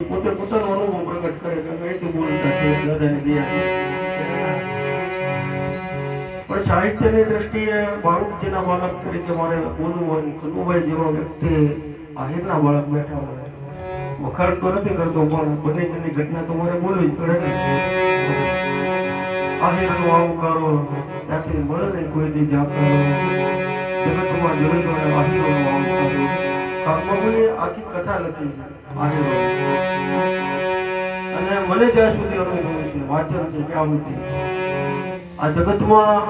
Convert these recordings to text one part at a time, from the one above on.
પોતે પોતાનો અનુભવ પ્રગટ કરે કે અહીંથી બોલતા છે દાદાની દયા પણ સાહિત્યની દ્રષ્ટિએ બાળકજીના બાળક તરીકે મારે બોલવું હોય કનુભાઈ જેવા વ્યક્તિ આહિરના બાળક બેઠા હોય વખાણ તો નથી કરતો પણ બની તેની ઘટના તો મારે બોલવી જ પડે ને આહિરનો આવકારો ત્યાંથી મળે ને કોઈ દી જાકારો જગતમાં જોઈ જોડે આહિરનો આવકારો કાકમાભાઈ આખી કથા લખી આહિરો અને મને જ્યાં સુધી અનુભવ છે વાચન છે ત્યાં સુધી આ જગતમાં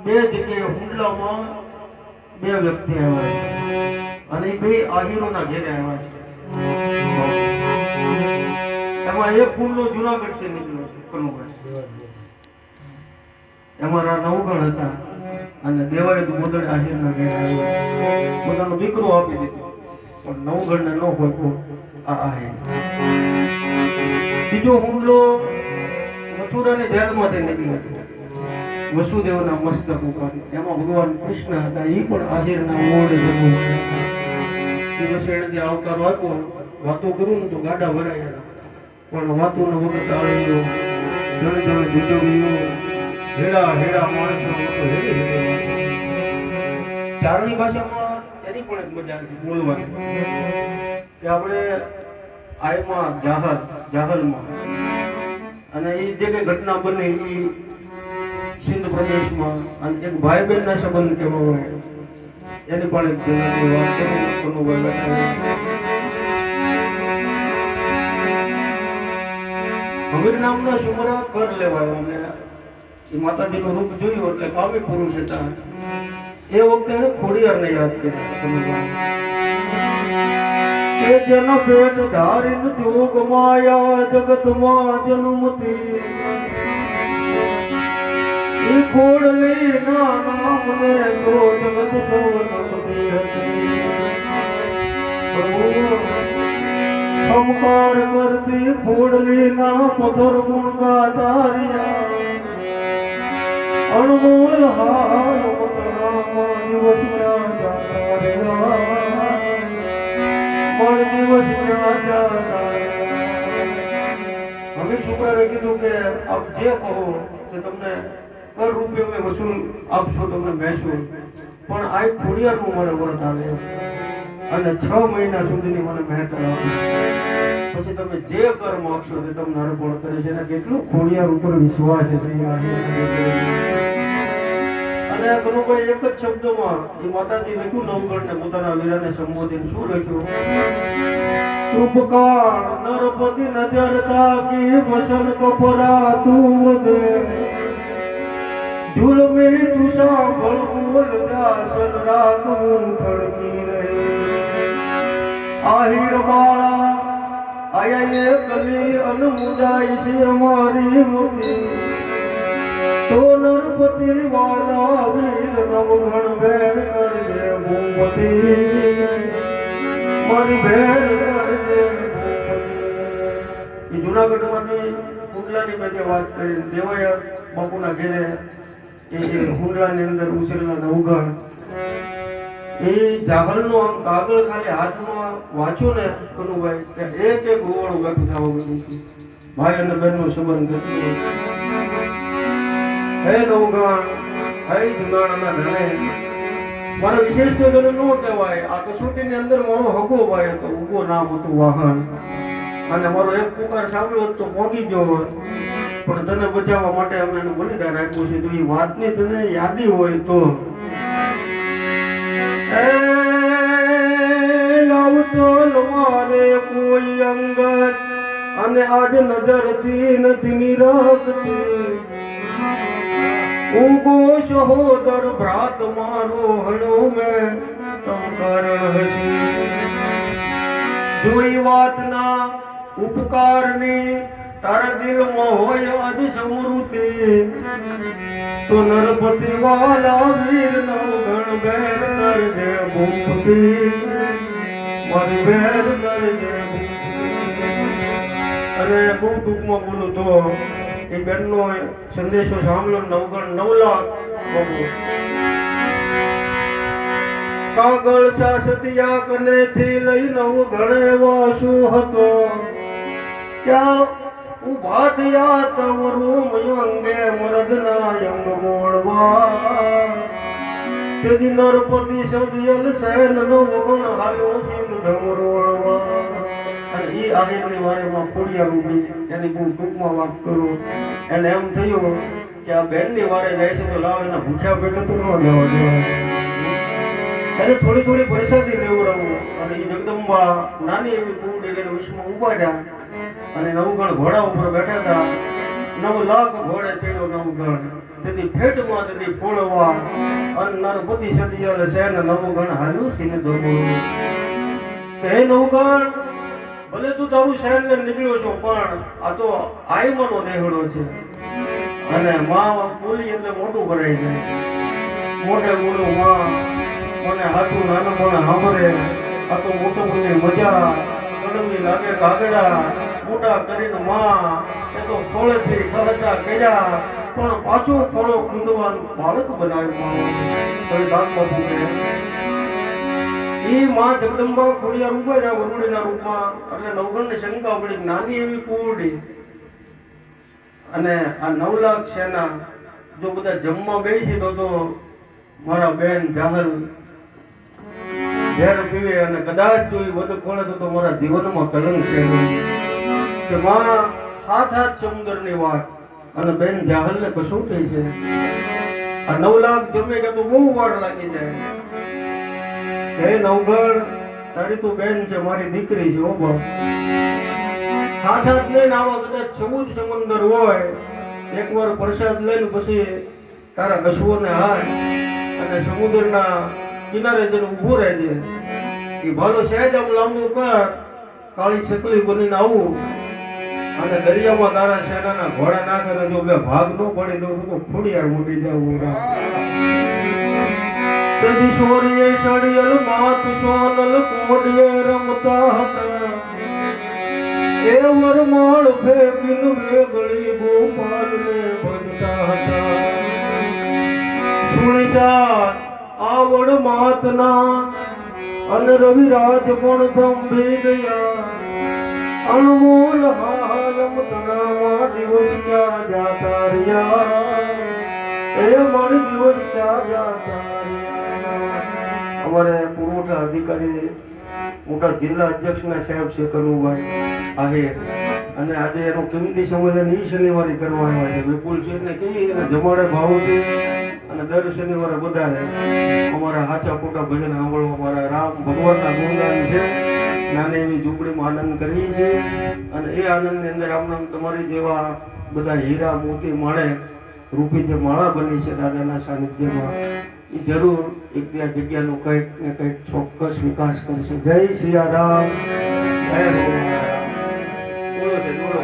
બે જગ્યાએ હુંડલામાં બે વ્યક્તિ આવ્યા અને એ બે આહિરોના ઘેરે આવ્યા છે એમાં એક હુંડલો જુનાગઢથી નીકળ્યો છે કનુભાઈ એમાં નવગણ હતા અને દેવાએ મોદડ આહિરના ઘેરે આવ્યો પોતાનો દીકરો આપી દીધો પણ નવગણને ન હોય તો આ આહિર બીજો હુમલો મથુરાની જેલમાંથી નીકળ્યો હતો વસુદેવના મસ્તક ઉપર એમાં ભગવાન કૃષ્ણ હતા એ પણ આહિરના મોડે જન્મ દિવસે એનાથી આવકારો આપ્યો વાતો કરું ને તો ગાડા ભરાયા પણ વાતોનો વખત આળ્યો જણે જણે ગુજવ્યો હેડા હેડા માણસનો મોટો હેડી ચારણી ભાષામાં એની પણ એક મજા છે બોલવાની કે આપણે આયમાં જાહલમાં અને એ જે કઈ ઘટના બની એ સિંધ પ્રદેશમાં અને એક ભાઈ બહેનના સંબંધ કેવો હોય એની પણ એક વાત કરું હમીર નામના છોકરા કર લેવાયો અને એ માતાજીનું રૂપ જોયું એટલે કામી પુરુષ હતા એ વખતે એને ખોડિયારને યાદ કર્યા કે જન પેટ ધારીન જોગ માયા જગતમાં જન્મતી એ ખોડલી ના નામને તો જગત સૌનમતી હતી સંકાર કરતી ખોડલી ના પથર ગુણગા ધાર્યા અણમોલ હાલ દિવસ ક્યાં જાતા દિવસ ક્યાં જાતા હવે છોકરાને કીધું કે આપ જે કહો તે તમને કર રૂપિયો મેં વસૂલ આપશો તમને મહેસૂલ પણ આ ખોડિયારનું મારે વ્રત આવે અને 6 મહિના સુધીની મને મહેતર આપે પછી તમે જે કર માગશો તે તમને અર્પણ કરે છે અને કેટલું ખોડિયાર ઉપર વિશ્વાસ છે અને કનુભાઈ એક જ શબ્દમાં એ માતાજી લખ્યું નવગણને પોતાના વીરાને સંબોધીને શું લખ્યું કૃપકાળ નરપતિ નજર તાકી વસન કપરા તું દે ઝુલમી તુષા બળબુલ દાસન રાખું થડકી રહે આહિર બાળા આયા કલી અનમુજાઈ છે અમારી મુક્તિ તો નરપતિ વાલા વીર નવગણ ભેર કરજે ભૂપતિ મારી ભેર કરજે એ જુનાગઢમાંથી હુંડલાની મેં વાત કરી દેવાયા બાપુના ઘેરે એ હુંડલાની અંદર ઉછેરેલા નવગણ એ જાહલનો આમ કાગળ ખાલી હાથમાં વાંચો ને કનુભાઈ કે એક રૂવાડું બેઠું થવા ગયું છે ભાઈ અને બહેનનો સંબંધ કેટલો હે નવગણ હે જુનાણાના ધને મારો વિશેષ તો તને ન કહેવાય આ કસોટીની અંદર મારો હગો ભાઈ હતો ઉગો નામ હતું વાહન અને મારો એક પુકાર સાંભળ્યો તો પહોંચી ગયો હોત પણ તને બચાવવા માટે અમે એનું બલિદાન આપ્યું છે તો એ વાતની તને યાદી હોય તો આવતો મારે કોઈ અંગત અને આજ નજરથી નથી નિરખતી ઉગો સહોદર ભ્રાત મારો હણો મેં તમ કારણ હસી જોઈ વાતના ઉપકારની તારા દિલમાં હોય આજ સમૃદ્ધિ તો નરપતિ વાલા વીર નવગણ બેર કરજે ભૂપતિ મારી બેર કરજે અને બહુ ટૂંકમાં બોલું તો એ બેનનો સંદેશો સાંભળો નવગણ 9 લાખ બબુ કાગળ સાસતિયા કને થી લઈ નવગણ વાસુ હતો ક્યાં ઉભા થયા તવરું અંગે મરદના અંગ મોળવા તેથી નરપતિ સદયલ સહેન નો વગણ હાલ્યો સિંધ ધમરોળવા. અને એ આહિરની વારેમાં ખોડિયા રૂપી એની બહુ ટૂંકમાં વાત કરું. એને એમ થયું કે આ બેનની વારે જાય છે તો લાવ એના ભૂખ્યા પેટે તો ન જવા દેવા. એને થોડી થોડી પ્રસાદી લેવડાવું. અને એ જગદંબા નાની એવી કુંડ એટલે વિશ્વમાં ઉભા રહ્યા અને નવગણ ઘોડા ઉપર બેઠા હતા. 9 લાખ ઘોડે ચડ્યો નવગણ તેથી ફેટમાં તેથી ફોળવા અને નરપતિ સદયલ સેન નવગણ હાલ્યું સિંહ ધમરોળવા. હે નવગણ, ભલે તું તારું શહેર ને નીકળ્યો છો પણ આ તો આયમાનો દેહડો છે અને માં બોલી એટલે મોટું ભરાઈ જાય. મોઢે બોલું માં મને હાથું નાનું પણ સાંભળે. આ તો મોટું મોટી મજા કડવી લાગે કાગડા મોટા કરીને માં એ તો ખોળેથી ખરતા કર્યા પણ પાછો ખોળો કુંદવાનું બાળક બનાવ્યું. મારું દાંતમાં ફૂકે ઈ માં જગદંબા ખોડિયાર ઉભા રહ્યા વરુડીના રૂપમાં. એટલે નવગણની શંકા પડી. નાની એવી કુરડી અને આ 9 લાખ સેના જો બધા જમવા બેસી તો મારા બેન જાહલ ઝેર પીવે અને કદાચ જો વધ ખોળે તો મારા જીવનમાં કલંક છે કે માં હાથ સમુદ્રની વાત અને બેન જાહલ ને કસોટી છે. આ 9 લાખ જમે કે તો બહુ વાર લાગી જાય. હે નવગણ, તારી તું બેન છે, મારી દીકરી છે. ઓ બાપ, હાથ લઈને આવા કદાચ સમુદ્ર હોય એકવાર પ્રસાદ લઈને પછી તારા અશ્વને હાથ અને સમુદ્રના કિનારે જઈને ઊભો રહેજે. એ ભાલો સહેજ આમ લાંબુ કર, કાળી શકલી બનીને આવું અને દરિયામાં તારા સેનાના ઘોડા નાખે. જો બે ભાગ ન પડી દઉં તો ખોડિયાર મોટી જવું. તેથી શૌર્ય સળિયલ માત સોનલ કોડિયે રમતા હતા. એ વરમાળ ફેંકીન વેગળી ગોપાલને ભજતા હતા. સુણીસા આવડ માતના અને રવિરાજ પણ થંભી ગયા. અણમોલ હાયમ તનામાં દિવસ ક્યાં જાતા રહ્યા. એ મારી દિવસ ક્યાં જાતા રહ્યા. અમારે પુરવઠા અધિકારી મોટા જિલ્લા અધ્યક્ષના સાહેબ છે કનુભાઈ આહિર, અને આજે એનું કિંમતી સંમેલન ઈ શનિવારે કરવાનું છે. વિપુલ શેઠને કહીએ અને જમાડે ભાવથી અને દર શનિવારે બધાને અમારા હાચા ખોટા ભજન સાંભળવા મારા રામ ભગવાનના ગુણગાન છે. નાની એવી ઝૂંપડીમાં આનંદ કરીએ છીએ અને એ આનંદની અંદર આમ તમારી જેવા બધા હીરા મોતી માણે રૂપી જે માળા બની છે દાદાના સાનિધ્યમાં, એ જરૂર એક બે જગ્યાનો કંઈક ને કંઈક ચોક્કસ વિકાસ કરશે. જય સિયારામ, જય ભગવાન. બોલો છે બોલો.